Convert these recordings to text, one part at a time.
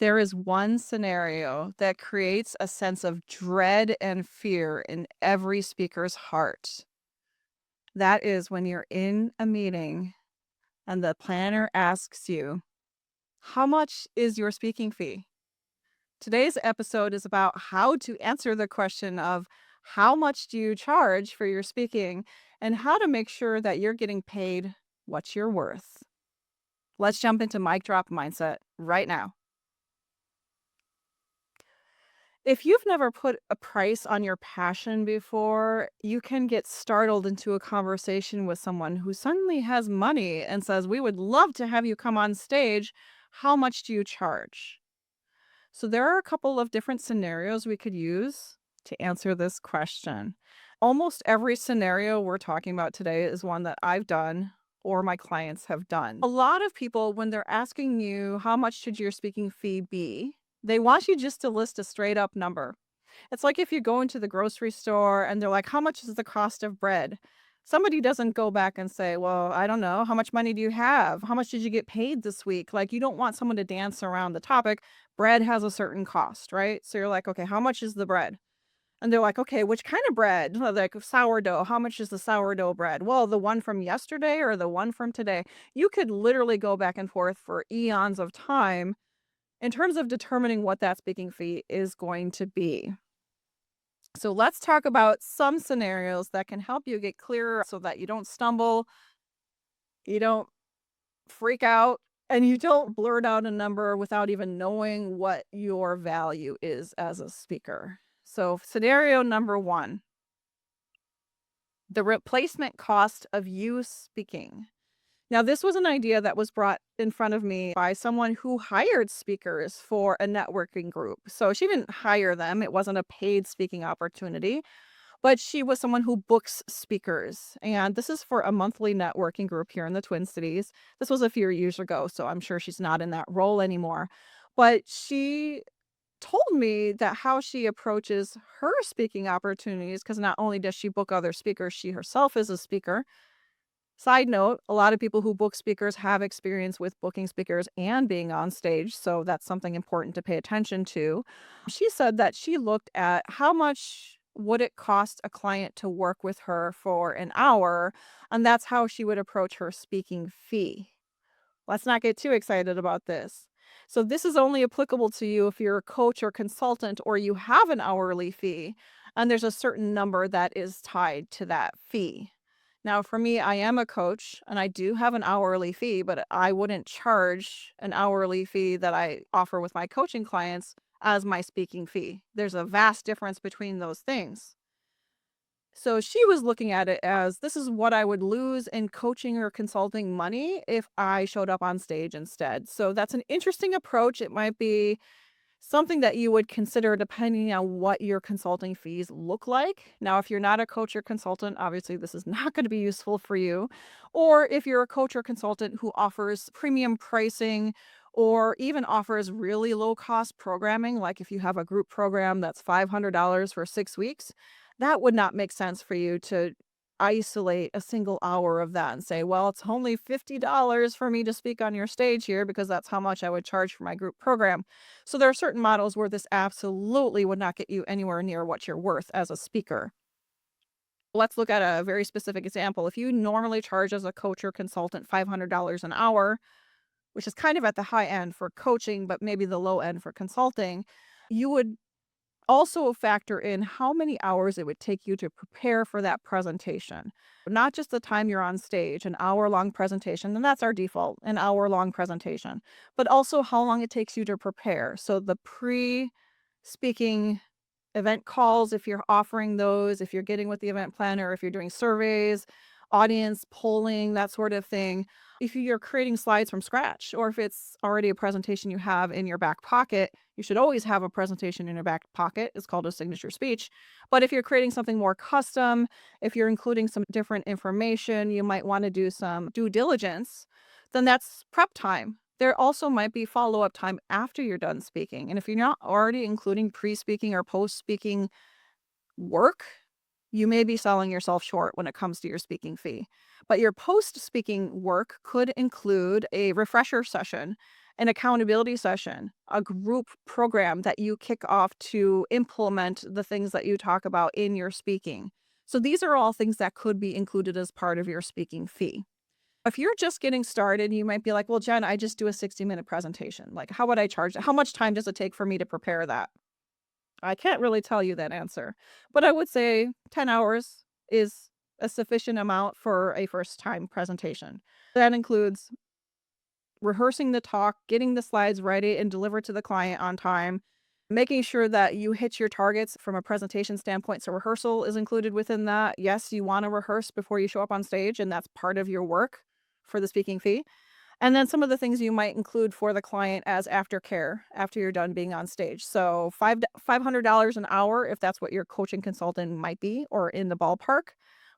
There is one scenario that creates a sense of dread and fear in every speaker's heart. That is when you're in a meeting and the planner asks you, "How much is your speaking fee?" Today's episode is about how to answer the question of how much do you charge for your speaking and how to make sure that you're getting paid what you're worth. Let's jump into mic drop mindset right now. If you've never put a price on your passion before, you can get startled into a conversation with someone who suddenly has money and says, "We would love to have you come on stage. How much do you charge?" So, there are a couple of different scenarios we could use to answer this question. Almost every scenario we're talking about today is one that I've done or my clients have done. A lot of people, when they're asking you, "How much should your speaking fee be?" they want you just to list a straight up number. It's like if you go into the grocery store and they're like, "How much is the cost of bread?" Somebody doesn't go back and say, "Well, I don't know. How much money do you have? How much did you get paid this week?" Like, you don't want someone to dance around the topic. Bread has a certain cost, right? So you're like, "Okay, how much is the bread?" And they're like, "Okay, which kind of bread?" Like sourdough. "How much is the sourdough bread?" "Well, the one from yesterday or the one from today?" You could literally go back and forth for eons of time in terms of determining what that speaking fee is going to be. So let's talk about some scenarios that can help you get clearer so that you don't stumble, you don't freak out, and you don't blurt out a number without even knowing what your value is as a speaker. So, scenario number one, the replacement cost of you speaking. Now, this was an idea that was brought in front of me by someone who hired speakers for a networking group. So she didn't hire them, it wasn't a paid speaking opportunity, but she was someone who books speakers. And this is for a monthly networking group here in the Twin Cities. This was a few years ago, so I'm sure she's not in that role anymore. But she told me that how she approaches her speaking opportunities, because not only does she book other speakers, she herself is a speaker. Side note, a lot of people who book speakers have experience with booking speakers and being on stage, so that's something important to pay attention to. She said that she looked at how much would it cost a client to work with her for an hour, and that's how she would approach her speaking fee. Let's not get too excited about this. So this is only applicable to you if you're a coach or consultant or you have an hourly fee, and there's a certain number that is tied to that fee. Now, for me, I am a coach and I do have an hourly fee, but I wouldn't charge an hourly fee that I offer with my coaching clients as my speaking fee. There's a vast difference between those things. So she was looking at it as this is what I would lose in coaching or consulting money if I showed up on stage instead. So that's an interesting approach. It might be something that you would consider depending on what your consulting fees look like. Now, if you're not a coach or consultant, obviously this is not going to be useful for you. Or if you're a coach or consultant who offers premium pricing or even offers really low cost programming, like if you have a group program that's $500 for 6 weeks, that would not make sense for you to isolate a single hour of that and say, "Well, it's only $50 for me to speak on your stage here because that's how much I would charge for my group program." So there are certain models where this absolutely would not get you anywhere near what you're worth as a speaker. Let's look at a very specific example. If you normally charge as a coach or consultant $500 an hour, which is kind of at the high end for coaching, but maybe the low end for consulting, you would also factor in how many hours it would take you to prepare for that presentation. Not just the time you're on stage, an hour-long presentation, and that's our default, an hour-long presentation, but also how long it takes you to prepare. So the pre-speaking event calls, if you're offering those, if you're getting with the event planner, if you're doing surveys, audience polling, that sort of thing. If you're creating slides from scratch, or if it's already a presentation you have in your back pocket, you should always have a presentation in your back pocket. It's called a signature speech. But if you're creating something more custom, if you're including some different information, you might want to do some due diligence, then that's prep time. There also might be follow-up time after you're done speaking, and if you're not already including pre-speaking or post-speaking work, you may be selling yourself short when it comes to your speaking fee. But your post-speaking work could include a refresher session, an accountability session, a group program that you kick off to implement the things that you talk about in your speaking. So these are all things that could be included as part of your speaking fee. If you're just getting started, you might be like, well, Jen, I just do a 60-minute presentation. Like, how would I charge? How much time does it take for me to prepare that? I can't really tell you that answer, but I would say 10 hours is a sufficient amount for a first time presentation. That includes rehearsing the talk, getting the slides ready and delivered to the client on time, making sure that you hit your targets from a presentation standpoint. So rehearsal is included within that. Yes, you want to rehearse before you show up on stage, and that's part of your work for the speaking fee. And then some of the things you might include for the client as aftercare after you're done being on stage. So $500 an hour if that's what your coaching consultant might be or in the ballpark,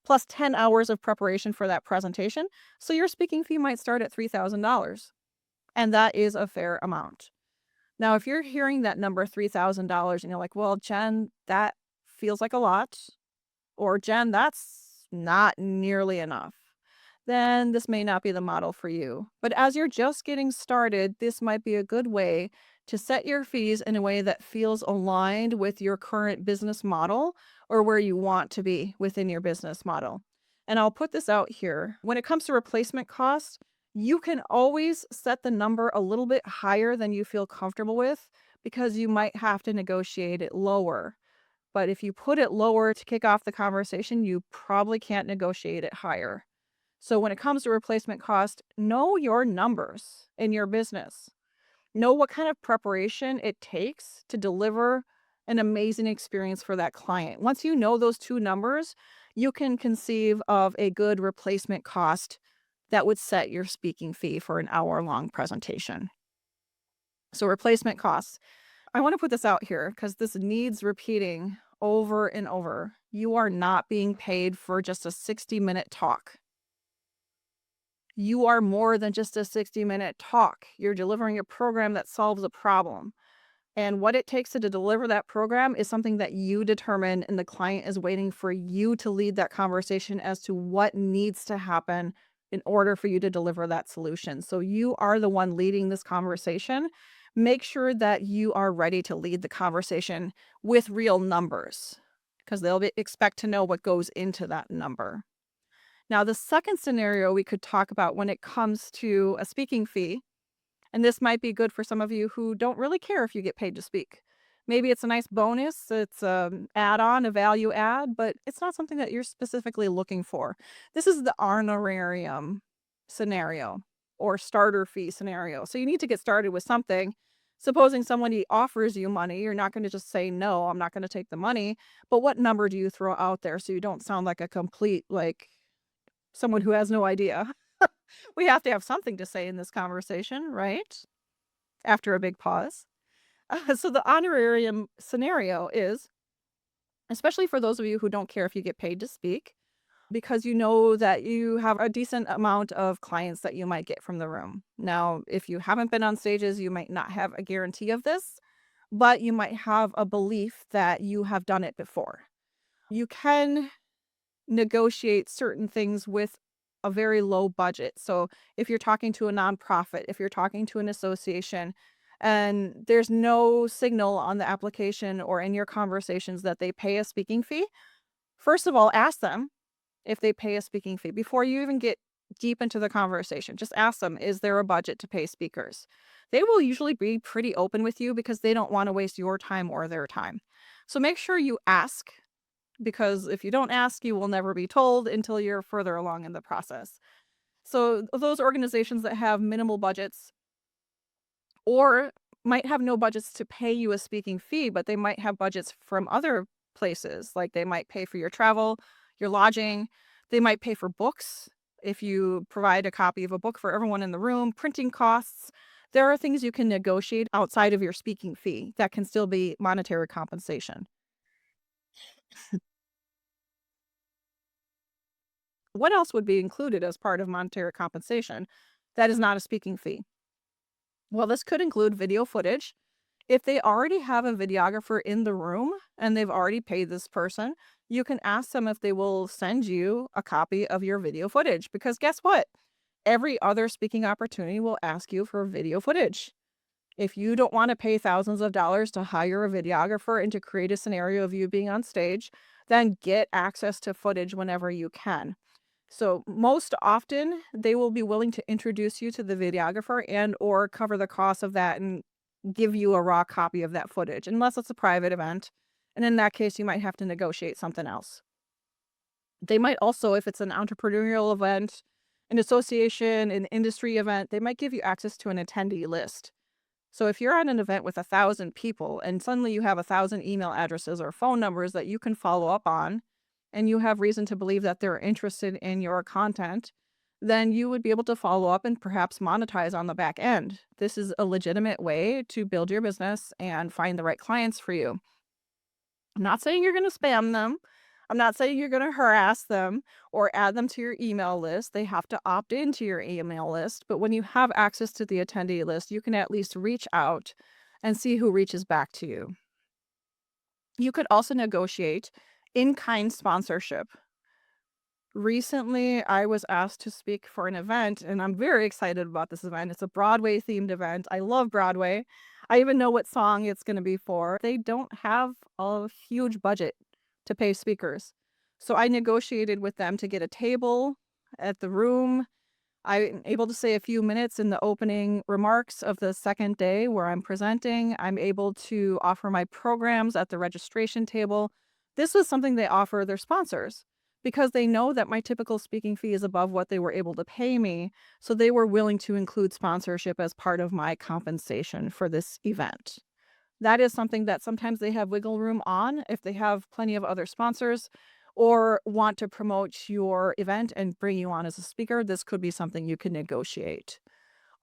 plus 10 hours of preparation for that presentation. So your speaking fee might start at $3,000, and that is a fair amount. Now, if you're hearing that number $3,000 and you're like, well, Jen, that feels like a lot, or Jen, that's not nearly enough, then this may not be the model for you. But as you're just getting started, this might be a good way to set your fees in a way that feels aligned with your current business model or where you want to be within your business model. And I'll put this out here. When it comes to replacement costs, you can always set the number a little bit higher than you feel comfortable with because you might have to negotiate it lower. But if you put it lower to kick off the conversation, you probably can't negotiate it higher. So when it comes to replacement cost, know your numbers in your business. Know what kind of preparation it takes to deliver an amazing experience for that client. Once you know those two numbers, you can conceive of a good replacement cost that would set your speaking fee for an hour-long presentation. So replacement costs. I want to put this out here because this needs repeating over and over. You are not being paid for just a 60-minute talk. You are more than just a 60-minute talk. You're delivering a program that solves a problem. And what it takes to deliver that program is something that you determine, and the client is waiting for you to lead that conversation as to what needs to happen in order for you to deliver that solution. So you are the one leading this conversation. Make sure that you are ready to lead the conversation with real numbers because expect to know what goes into that number. Now, the second scenario we could talk about when it comes to a speaking fee, and this might be good for some of you who don't really care if you get paid to speak. Maybe it's a nice bonus, it's an add-on, a value add, but it's not something that you're specifically looking for. This is the honorarium scenario or starter fee scenario. So you need to get started with something. Supposing somebody offers you money, you're not going to just say, no, I'm not going to take the money. But what number do you throw out there so you don't sound like a complete, like, someone who has no idea? We have to have something to say in this conversation, right? After a big pause. So the honorarium scenario is, especially for those of you who don't care if you get paid to speak, because you know that you have a decent amount of clients that you might get from the room. Now, if you haven't been on stages, you might not have a guarantee of this, but you might have a belief that you have done it before. You can negotiate certain things with a very low budget. So if you're talking to a nonprofit, if you're talking to an association, and there's no signal on the application or in your conversations that they pay a speaking fee, first of all, ask them if they pay a speaking fee before you even get deep into the conversation. Just ask them, is there a budget to pay speakers? They will usually be pretty open with you because they don't want to waste your time or their time. So make sure you ask, because if you don't ask, you will never be told until you're further along in the process. So those organizations that have minimal budgets or might have no budgets to pay you a speaking fee, but they might have budgets from other places. Like they might pay for your travel, your lodging. They might pay for books if you provide a copy of a book for everyone in the room, printing costs. There are things you can negotiate outside of your speaking fee that can still be monetary compensation. What else would be included as part of monetary compensation that is not a speaking fee? Well, this could include video footage. If they already have a videographer in the room and they've already paid this person, you can ask them if they will send you a copy of your video footage. Because guess what? Every other speaking opportunity will ask you for video footage. If you don't want to pay thousands of dollars to hire a videographer and to create a scenario of you being on stage, then get access to footage whenever you can. So most often they will be willing to introduce you to the videographer and or cover the cost of that and give you a raw copy of that footage, unless it's a private event. And in that case, you might have to negotiate something else. They might also, if it's an entrepreneurial event, an association, an industry event, they might give you access to an attendee list. So if you're at an event with 1,000 people and suddenly you have 1,000 email addresses or phone numbers that you can follow up on, and you have reason to believe that they're interested in your content, then you would be able to follow up and perhaps monetize on the back end. This is a legitimate way to build your business and find the right clients for you. I'm not saying you're going to spam them. I'm not saying you're going to harass them or add them to your email list. They have to opt into your email list. But when you have access to the attendee list, you can at least reach out and see who reaches back to you. You could also negotiate in-kind sponsorship. Recently, I was asked to speak for an event, and I'm very excited about this event. It's a Broadway-themed event. I love Broadway. I even know what song it's going to be for. They don't have a huge budget to pay speakers. So I negotiated with them to get a table at the room. I'm able to say a few minutes in the opening remarks of the second day where I'm presenting. I'm able to offer my programs at the registration table. This was something they offer their sponsors because they know that my typical speaking fee is above what they were able to pay me. So they were willing to include sponsorship as part of my compensation for this event. That is something that sometimes they have wiggle room on if they have plenty of other sponsors or want to promote your event and bring you on as a speaker. This could be something you can negotiate.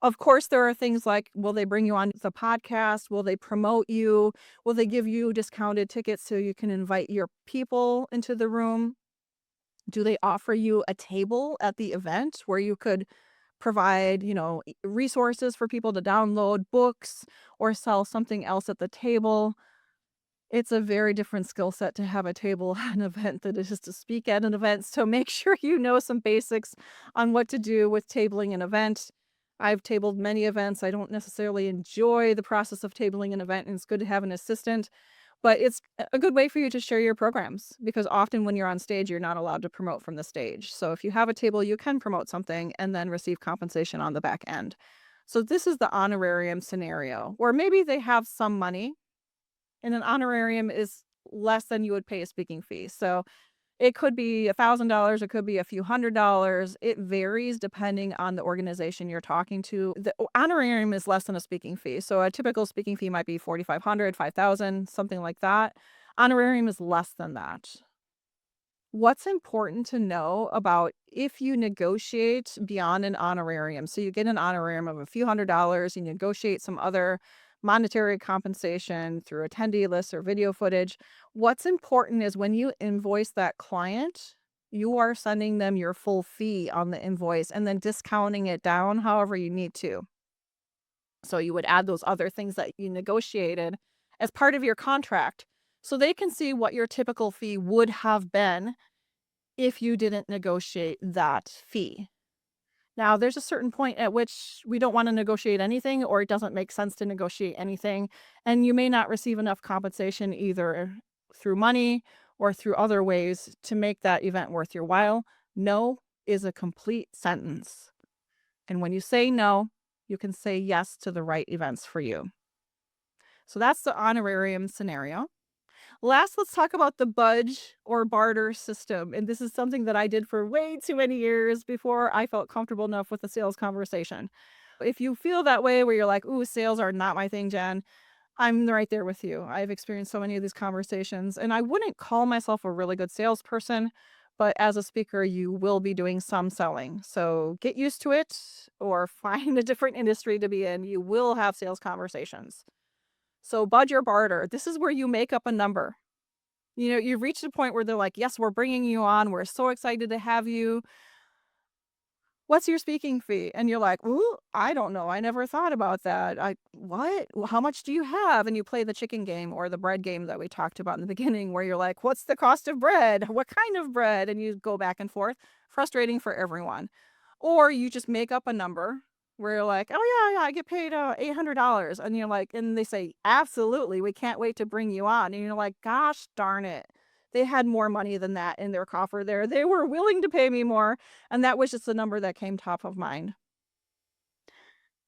Of course, there are things like, will they bring you on the podcast? Will they promote you? Will they give you discounted tickets so you can invite your people into the room? Do they offer you a table at the event where you could provide, resources for people to download, books, or sell something else at the table? It's a very different skill set to have a table at an event than it is to speak at an event, so make sure you know some basics on what to do with tabling an event. I've tabled many events. I don't necessarily enjoy the process of tabling an event, and it's good to have an assistant, but it's a good way for you to share your programs because often when you're on stage, you're not allowed to promote from the stage. So if you have a table, you can promote something and then receive compensation on the back end. So this is the honorarium scenario, where maybe they have some money and an honorarium is less than you would pay a speaking fee. So it could be $1,000, it could be a few $100s. It varies depending on the organization you're talking to. The honorarium is less than a speaking fee. So a typical speaking fee might be $4,500, $5,000, something like that. Honorarium is less than that. What's important to know about if you negotiate beyond an honorarium? So you get an honorarium of a few $100s, you negotiate some other monetary compensation through attendee lists or video footage. What's important is when you invoice that client, you are sending them your full fee on the invoice and then discounting it down however you need to. So you would add those other things that you negotiated as part of your contract so they can see what your typical fee would have been if you didn't negotiate that fee. Now, there's a certain point at which we don't want to negotiate anything or it doesn't make sense to negotiate anything, and you may not receive enough compensation either through money or through other ways to make that event worth your while. No is a complete sentence. And when you say no, you can say yes to the right events for you. So that's the honorarium scenario. Last, let's talk about the Budge or barter system. And this is something that I did for way too many years before I felt comfortable enough with the sales conversation. If you feel that way where you're like, ooh, sales are not my thing, Jen, I'm right there with you. I've experienced so many of these conversations, and I wouldn't call myself a really good salesperson, but as a speaker, you will be doing some selling. So get used to it or find a different industry to be in. You will have sales conversations. So Budge or barter, this is where you make up a number. You've reached a point where they're like, yes, we're bringing you on. We're so excited to have you. What's your speaking fee? And you're like, ooh, I don't know. I never thought about that. What? Well, how much do you have? And you play the chicken game or the bread game that we talked about in the beginning where you're like, what's the cost of bread? What kind of bread? And you go back and forth. Frustrating for everyone. Or you just make up a number where you're like, "Oh, yeah, I get paid, $800." And you're like and they say, "Absolutely, we can't wait to bring you on." And you're like, "Gosh darn it. They had more money than that in their coffer there. They were willing to pay me more." And that was just the number that came top of mind.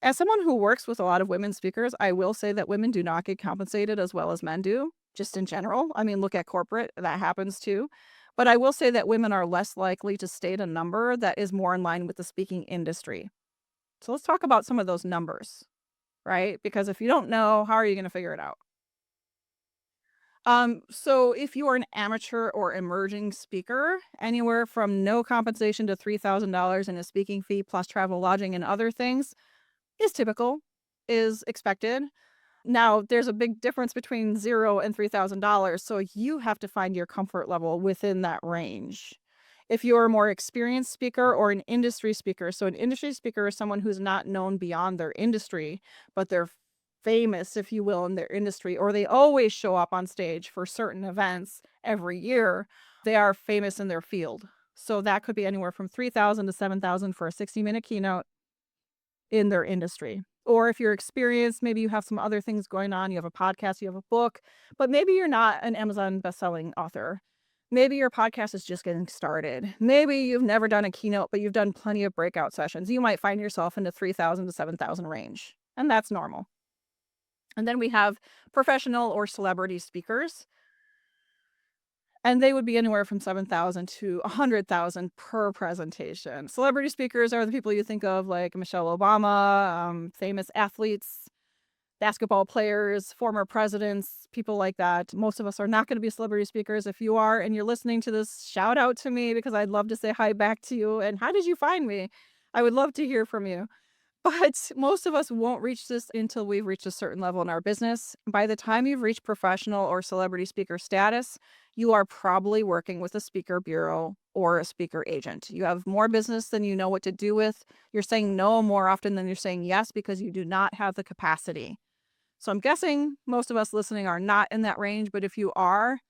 As someone who works with a lot of women speakers, I will say that women do not get compensated as well as men do, just in general. I mean, look at corporate, that happens too. But I will say that women are less likely to state a number that is more in line with the speaking industry. So let's talk about some of those numbers, right? Because if you don't know, how are you going to figure it out? So if you are an amateur or emerging speaker, anywhere from no compensation to $3,000 in a speaking fee plus travel, lodging, and other things is typical, is expected. Now, there's a big difference between 0 and $3,000, so you have to find your comfort level within that range. If you're a more experienced speaker or an industry speaker, so an industry speaker is someone who's not known beyond their industry, but they're famous, if you will, in their industry, or they always show up on stage for certain events every year. They are famous in their field. So that could be anywhere from 3,000 to 7,000 for a 60-minute keynote in their industry. Or if you're experienced, maybe you have some other things going on. You have a podcast, you have a book, but maybe you're not an Amazon bestselling author. Maybe your podcast is just getting started. Maybe you've never done a keynote, but you've done plenty of breakout sessions. You might find yourself in the 3,000 to 7,000 range, and that's normal. And then we have professional or celebrity speakers, and they would be anywhere from 7,000 to 100,000 per presentation. Celebrity speakers are the people you think of, like Michelle Obama, famous athletes, basketball players, former presidents, people like that. Most of us are not going to be celebrity speakers. If you are and you're listening to this, shout out to me because I'd love to say hi back to you. And how did you find me? I would love to hear from you. But most of us won't reach this until we've reached a certain level in our business. By the time you've reached professional or celebrity speaker status, you are probably working with a speaker bureau or a speaker agent. You have more business than you know what to do with. You're saying no more often than you're saying yes because you do not have the capacity. So I'm guessing most of us listening are not in that range, but if you are,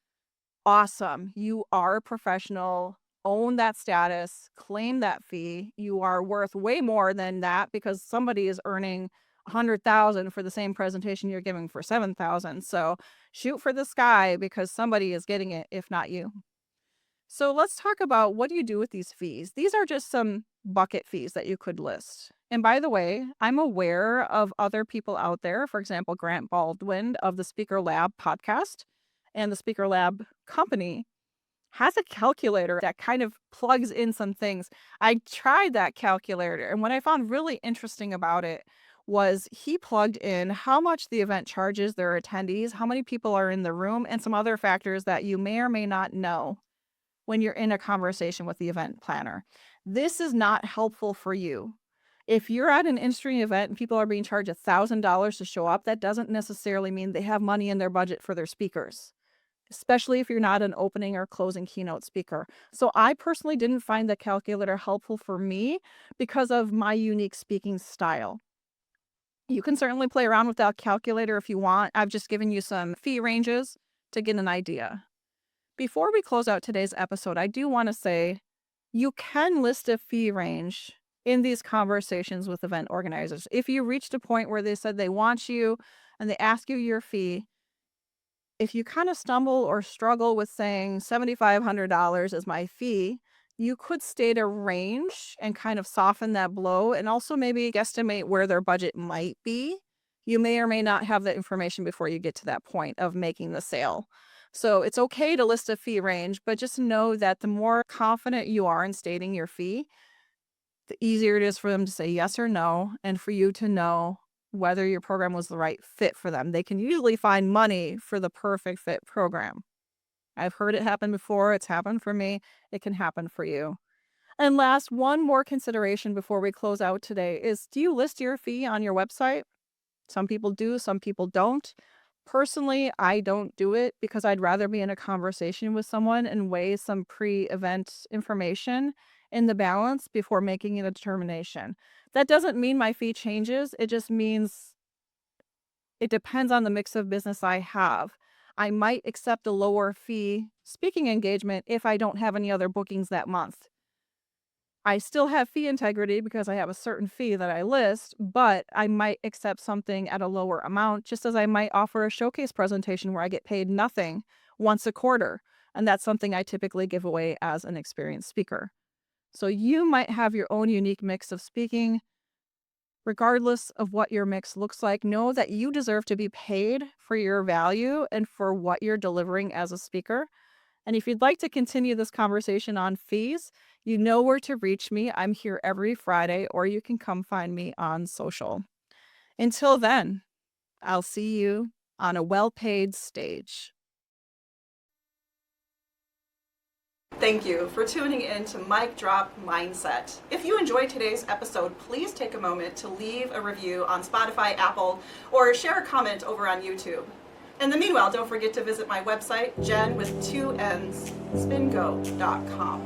awesome. You are a professional. Own that status, claim that fee. You are worth way more than that because somebody is earning 100,000 for the same presentation you're giving for 7,000. So shoot for the sky because somebody is getting it, if not you. So let's talk about what do you do with these fees? These are just some bucket fees that you could list. And by the way, I'm aware of other people out there, for example, Grant Baldwin of the Speaker Lab podcast and the Speaker Lab company has a calculator that kind of plugs in some things. I tried that calculator, and what I found really interesting about it was he plugged in how much the event charges their attendees, how many people are in the room, and some other factors that you may or may not know when you're in a conversation with the event planner. This is not helpful for you. If you're at an industry event and people are being charged $1,000 to show up, that doesn't necessarily mean they have money in their budget for their speakers, especially if you're not an opening or closing keynote speaker. So I personally didn't find the calculator helpful for me because of my unique speaking style. You can certainly play around with that calculator if you want. I've just given you some fee ranges to get an idea. Before we close out today's episode, I do want to say you can list a fee range in these conversations with event organizers. If you reached a point where they said they want you and they ask you your fee, if you kind of stumble or struggle with saying $7,500 is my fee, you could state a range and kind of soften that blow and also maybe guesstimate where their budget might be. You may or may not have that information before you get to that point of making the sale. So it's okay to list a fee range, but just know that the more confident you are in stating your fee, the easier it is for them to say yes or no, and for you to know whether your program was the right fit for them. They can usually find money for the perfect fit program. I've heard it happen before. It's happened for me. It can happen for you. And last, one more consideration before we close out today is, do you list your fee on your website? Some people do, some people don't. Personally, I don't do it because I'd rather be in a conversation with someone and weigh some pre-event information in the balance before making a determination. That doesn't mean my fee changes. It just means it depends on the mix of business I have. I might accept a lower fee speaking engagement if I don't have any other bookings that month. I still have fee integrity because I have a certain fee that I list, but I might accept something at a lower amount, just as I might offer a showcase presentation where I get paid nothing once a quarter. And that's something I typically give away as an experienced speaker. So you might have your own unique mix of speaking. Regardless of what your mix looks like, know that you deserve to be paid for your value and for what you're delivering as a speaker. And if you'd like to continue this conversation on fees, you know where to reach me. I'm here every Friday, or you can come find me on social. Until then, I'll see you on a well-paid stage. Thank you for tuning in to Mic Drop Mindset. If you enjoyed today's episode, please take a moment to leave a review on Spotify, Apple, or share a comment over on YouTube. In the meanwhile, don't forget to visit my website, Jen with 2 N's, spingo.com.